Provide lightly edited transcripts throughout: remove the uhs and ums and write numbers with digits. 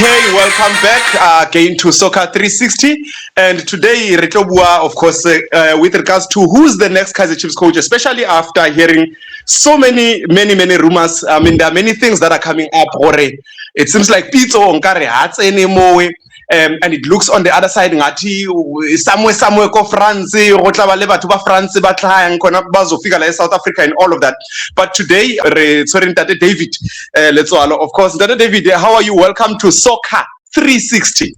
Okay, welcome back again to Soccer 360. And today, Retobua, of course, with regards to who's the next Kaizer Chiefs coach, especially after hearing so many rumors. I mean, there are many things that are coming up. It seems like Pito Onkare hats anymore. And it looks on the other side ngati somewhere ko France go tla ba le batho ba France ba tlang khona bazofika la South Africa and all of that. But today sorry Ntate David Letswalo, of course. Ntate David, how are you? Welcome to Soccer 360.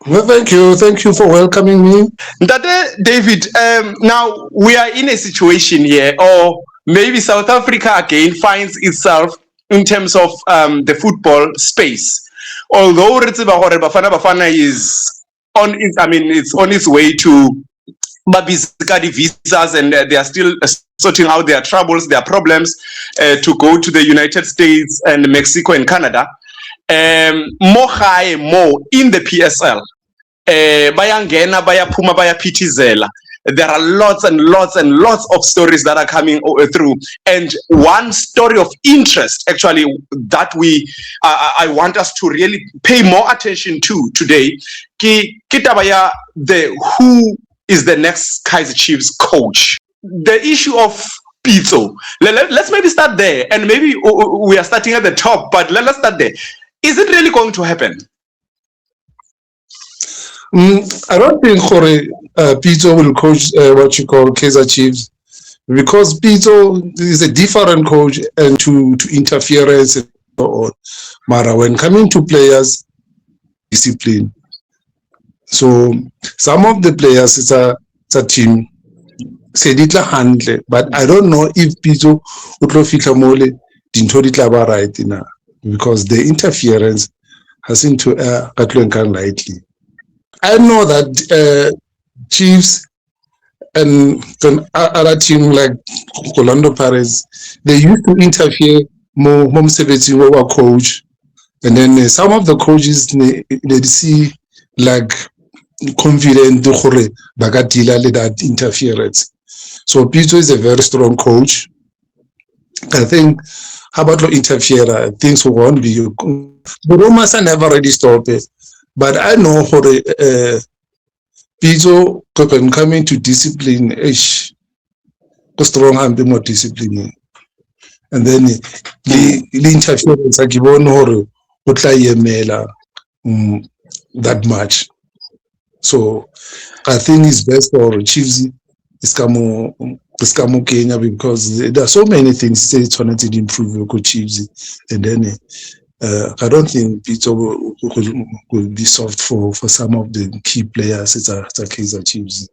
Well, thank you for welcoming me. Ntate David, now we are in a situation here, or maybe South Africa again finds itself in terms of the football space. Although Bafana is on it's on its way to Babisika visas, and they are still sorting out their troubles, their problems to go to the United States and Mexico and Canada. More in the PSL. Bayangena, Bayapuma, Bayapitizela. There are lots and lots of stories that are coming through, and one story of interest actually that I want us to really pay more attention to today. Kitabaya, who is the next Kaizer Chiefs coach? The issue of Pitso. Let's maybe start there, and maybe we are starting at the top, but let's start there. Is it really going to happen? I don't think Pitso will coach what you call Kaizer Chiefs, because Pitso is a different coach and to interference and so on. Mara, when coming to players, discipline. So some of the players, it's a team, said it handle, but I don't know if Pitso would fika mole dinto ditlaba right now, because the interference hasn't to Katluenkan lightly. I know that Chiefs and other team like Orlando Pirates, they used to interfere more with our coach, and then some of the coaches they see like confident that interference. So Pitso is a very strong coach. I think how about interfere? Things won't be. The rumors are never already stopped. But I know for Pitso can come into discipline, strong and more discipline. And then the interference, I give on that much. So I think it's best for Chiefs Iskamo Kenya, because there are so many things they wanted to improve your Chiefs, and then I don't think Pitso will be soft for some of the key players. It's a Kaizer Chiefs.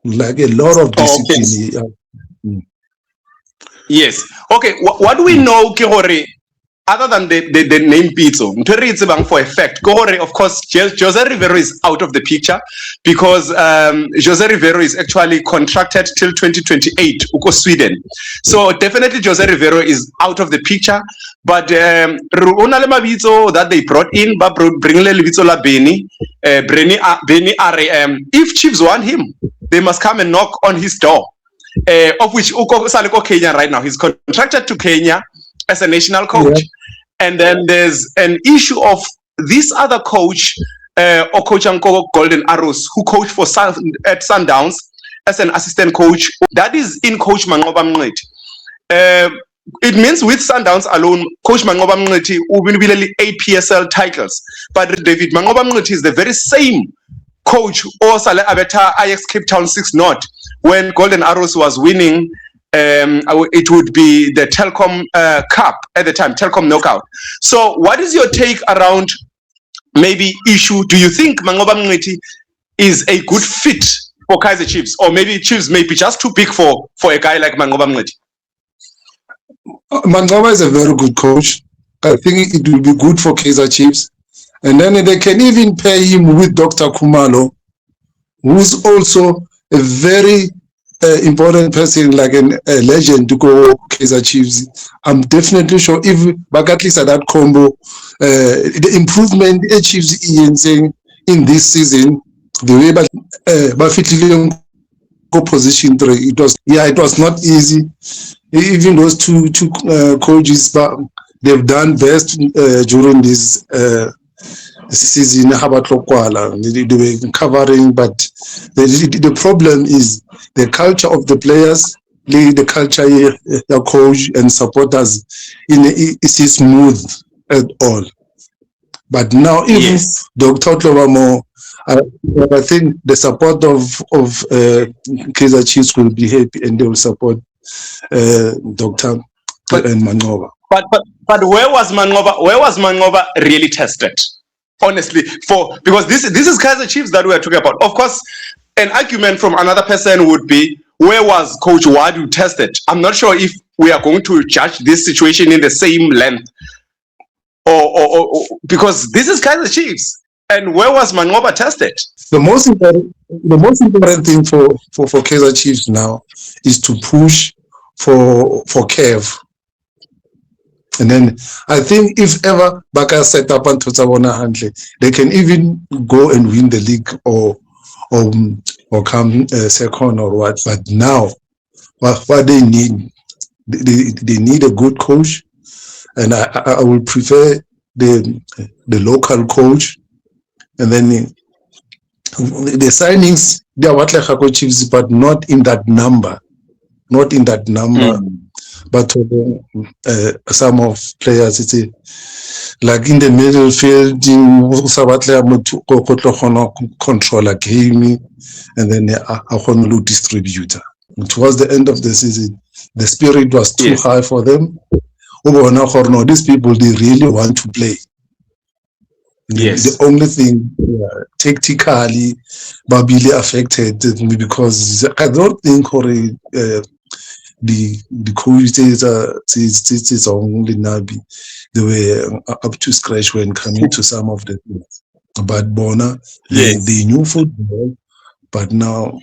Like a lot of discipline. Yes. Okay. What do we know, Kihori, other than the name Pitso? For a fact, of course, Jose Rivero is out of the picture, because Jose Rivero is actually contracted till 2028, Uko Sweden. So definitely Jose Rivero is out of the picture. But that they brought in, bring la Beni, if Chiefs want him, they must come and knock on his door. Of which Uko Saleko Kenya right now. He's contracted to Kenya as a national coach. Yeah. And then there's an issue of this other coach, Okochanko Golden Arrows, who coached for at Sundowns as an assistant coach. That is in Coach Mangoba Mngeti. It means with Sundowns alone, Coach Mangoba Mngeti will win 8 PSL titles. But David Mangoba Mngeti is the very same coach or Sale Abeta Ajax Cape Town 6-0 when Golden Arrows was winning. It would be the Telkom Cup at the time, Telkom Knockout. So what is your take around maybe issue? Do you think Mangoba Mngeti is a good fit for Kaizer Chiefs, or maybe Chiefs may be just too big for a guy like Mangoba Mngeti? Mangoba is a very good coach. I think it will be good for Kaizer Chiefs. And then they can even pair him with Dr. Khumalo, who's also a very important person, like a legend to go Kaizer Chiefs. I'm definitely sure if Bagatlis at that combo, the improvement Chiefs in this season, the way Bafitilian position 3, it was not easy. Even those two coaches, but they've done best during this season. They were covering, but the problem is the culture of the players, the culture the coach and supporters is smooth at all. But now, even Dr. Tlobamo, I think the support of Kaizer Chiefs will be happy, and they will support Dr. and Manqoba. But where was Manqoba? Where was Manqoba really tested? Honestly, because this is Kaizer Chiefs that we are talking about. Of course, an argument from another person would be, where was Coach Wadu tested? I'm not sure if we are going to judge this situation in the same length, or because this is Kaizer Chiefs, and where was Manqoba tested? The most important thing for Kaizer Chiefs now is to push for CAF. And then I think if ever Baka set up and Totsabona Handle, they can even go and win the league or come second or what. But now, what they need, they need a good coach, and I would prefer the local coach. And then the signings, they are what like Chiefs, but not in that number. Not in that number. But some of players, it's like in the middle field, control a game, and then a distributor. Towards the end of the season, the spirit was too high for them. These people, they really want to play. The only thing tactically Babili affected because I don't think the coaches is only Nabi. They were up to scratch when coming to some of the things. But Bona, they knew football, but now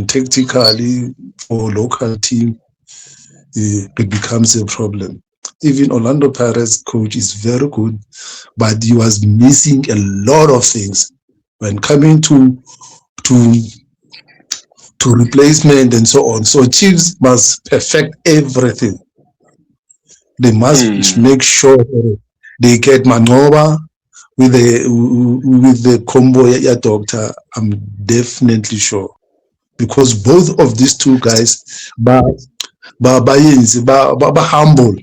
tactically for local team, it becomes a problem. Even Orlando Pirates coach is very good, but he was missing a lot of things when coming to replacement and so on. So Chiefs must perfect everything. They must make sure they get Manqoba with the combo doctor. I'm definitely sure, because both of these two guys are humble.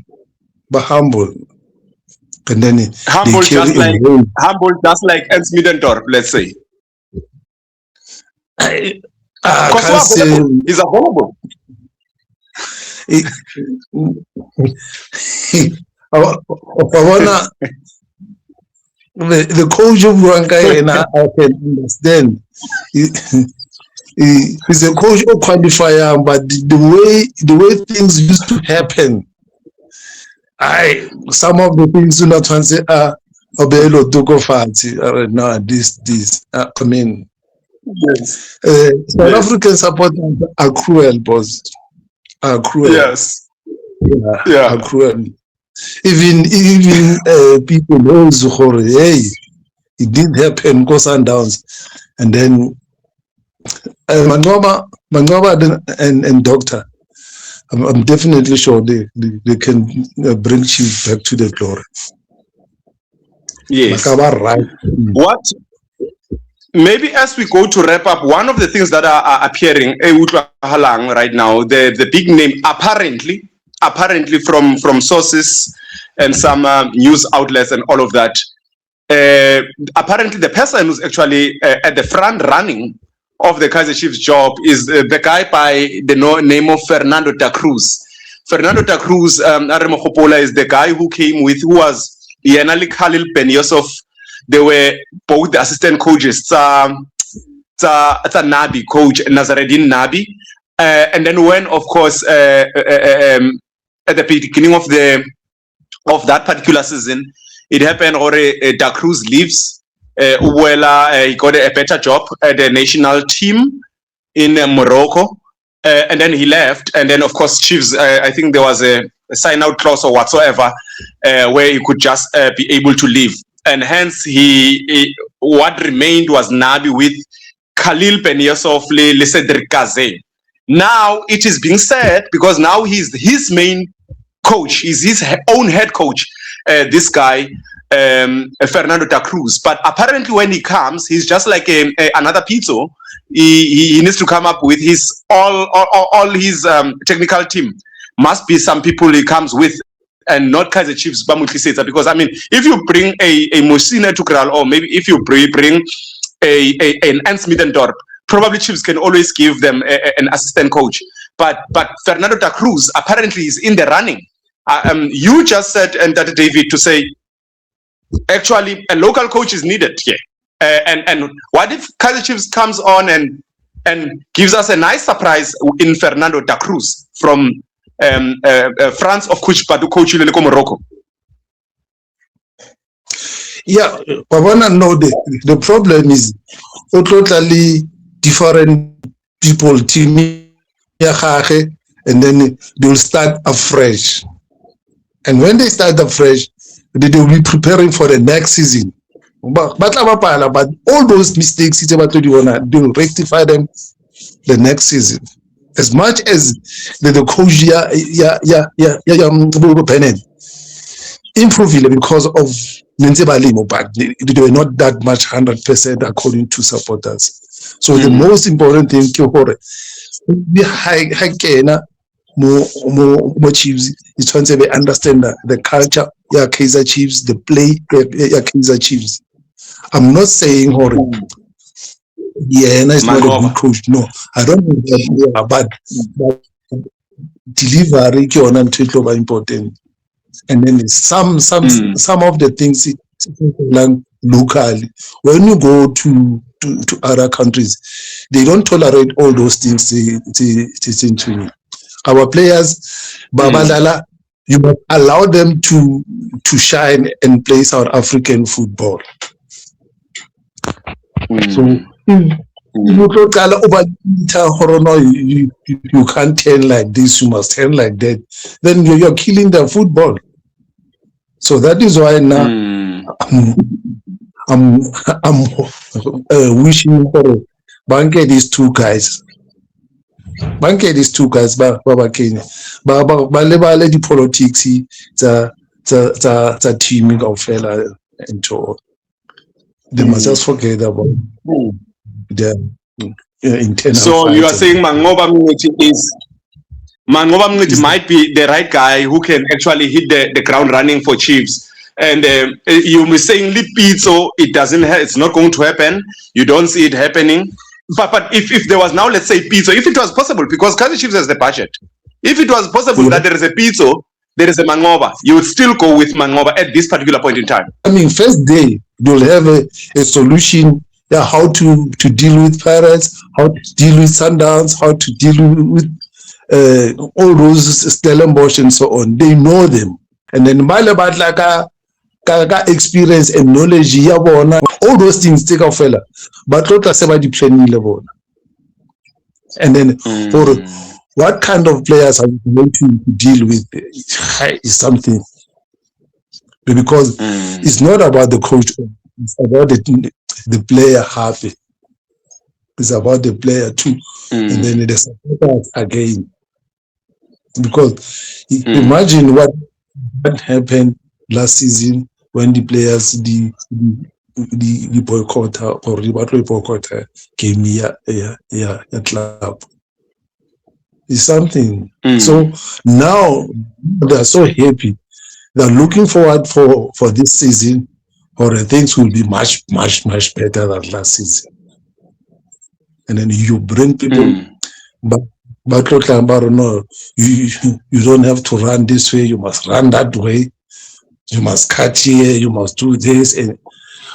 And then humble just like Ernst Middendorf, let's say. He's available. The coach of Rwanda, and I can understand. He's a coach of qualifier, but the way things used to happen, some of the things do not want to say, Obelo Dugo Fancy, no, this. I mean, South African supporters are cruel, boss. Are cruel. Yes. Are cruel. Even people know Zuhore, hey, it didn't happen, go Sundowns. And then Manqoba and Doctor, I'm definitely sure they can bring Chiefs back to the glory. Yes. Right. What? Maybe as we go to wrap up, one of the things that are appearing right now, the big name apparently from sources and some news outlets and all of that, apparently the person who's actually at the front running of the Kaizer Chiefs job is the guy by the name of Fernando da Cruz. Fernando da Cruz, is the guy who was Yenali Khalil Ben Yosef. They were both the assistant coaches, Nabi coach, Nazareddin Nabi. And then when, of course, at the beginning of that particular season, it happened, or Da Cruz leaves. He got a better job at the national team in Morocco. And then he left. And then, of course, Chiefs, I think there was a sign-out clause or whatsoever where he could just be able to leave. And hence, what remained was Nabi with Khalil Ben Yosef, Cedric Gaze. Now it is being said, because now he's his main coach, he's his own head coach, this guy, Fernando da Cruz. But apparently when he comes, he's just like another Pizzo. He needs to come up with his all his technical team. Must be some people he comes with, and not Kaizer Chiefs. Because I mean, if you bring a Mosina Tukral, or maybe if you bring an Ernst Middendorp, probably Chiefs can always give them an assistant coach. But Fernando da Cruz apparently is in the running. You just said, and that David, to say actually a local coach is needed here. And what if Kaizer Chiefs comes on and gives us a nice surprise in Fernando da Cruz from France, of coach, but coach Morocco? Yeah, but when I know the problem is totally different people teaming, and then they will start afresh. And when they start afresh, they will be preparing for the next season. But all those mistakes, they will rectify them the next season. As much as the coach improve because of Balimo, but they were not that much 100% according to supporters. So the most important thing more Chiefs is trying to understand the culture, Kaizer Chiefs, the play, Kaizer Chiefs. I'm not saying it's not a good coach. No, I don't know that, but delivery is important. And then some of the things locally. When you go to other countries, they don't tolerate all those things. Our players, Babadala, you must allow them to shine and play South African football. So you can't turn like this, you must turn like that. Then you're killing the football. So that is why now I'm wishing for Banke these two guys. Baba Kenya. Bale the politics, the teaming of fella and so. They must just forget about their internal. So you are saying Mangoba Mngidi might be the right guy who can actually hit the ground running for Chiefs. And you were saying Lipizzo, it's not going to happen. You don't see it happening. But if there was now, let's say Pizzo, if it was possible, because Kaizer Chiefs has the budget, if it was possible that there is a Pizzo, there is a Mangoba, you would still go with Mangoba at this particular point in time. I mean, first day, you'll have a solution, how to deal with Pirates, how to deal with Sundowns, how to deal with all those Stellenbosch and so on. They know them. And then about like experience and knowledge, all those things take off fella. But the planning level. And then for what kind of players are we going to deal with is something. Because it's not about the coach, it's about the player happy. It's about the player too. And then the supporters again. Because imagine what happened last season when the players the boycott or the boycott came here club. It's something. So now they are so happy. They're looking forward for this season, or things will be much better than last season. And then you bring people, but no, you don't have to run this way. You must run that way. You must cut here. You must do this. And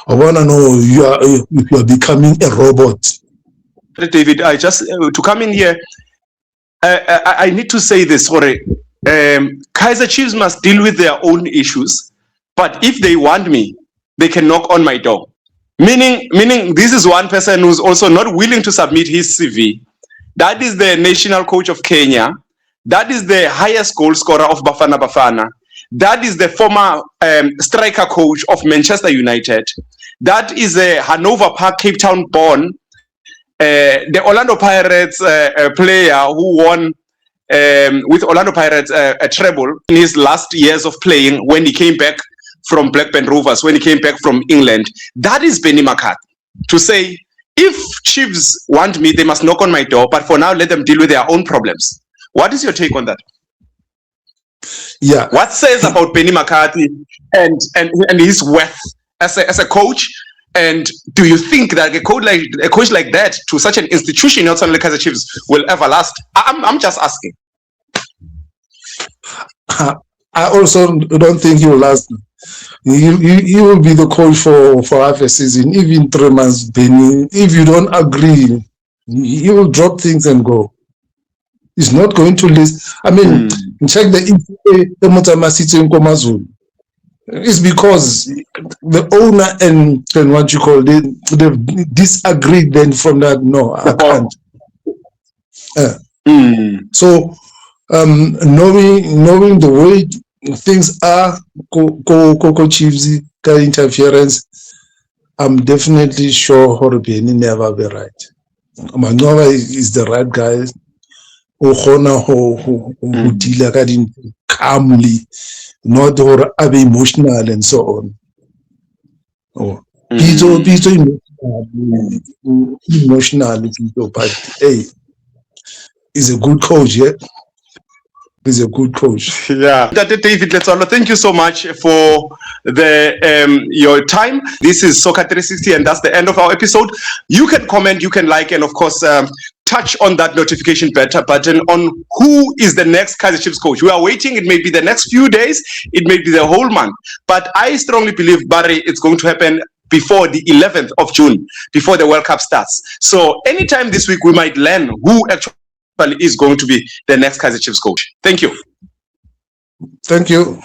I want to know you are becoming a robot. David, I just to come in here. I need to say this. Sorry, Kaizer Chiefs must deal with their own issues. But if they want me, they can knock on my door. Meaning, this is one person who's also not willing to submit his CV. That is the national coach of Kenya. That is the highest goal scorer of Bafana Bafana. That is the former striker coach of Manchester United. That is a Hanover Park, Cape Town born. The Orlando Pirates player who won with Orlando Pirates a treble in his last years of playing when he came back from Blackburn Rovers when he came back from England. That is Benny McCarthy. To say, if Chiefs want me, they must knock on my door, but for now, let them deal with their own problems. What is your take on that? Yeah. What says about Benny McCarthy and his worth as a coach? And do you think that a coach like that to such an institution, not only Kaizer Chiefs, will ever last? I'm just asking. I also don't think he will last. He will be the coach for half a season, even 3 months. Benny, if you don't agree, he will drop things and go. He's not going to list. I mean, check the it's because the owner and what you call it, they've disagreed. Then from that, no, I can't. So knowing the way things are, Coco Chiefs interference, I'm definitely sure Benny never be right. Manova is the right guy who deal calmly, not or emotional and so on. Emotional, but hey, he's a good coach, yeah. He's a good coach. Yeah. David Letsolo, thank you so much for your time. This is Soccer 360, and that's the end of our episode. You can comment, you can like, and of course, touch on that notification button on who is the next Kaizer Chiefs coach. We are waiting. It may be the next few days. It may be the whole month. But I strongly believe, Barry, it's going to happen before the 11th of June, before the World Cup starts. So anytime this week, we might learn who actually is going to be the next Kaizer Chiefs coach. Thank you. Thank you.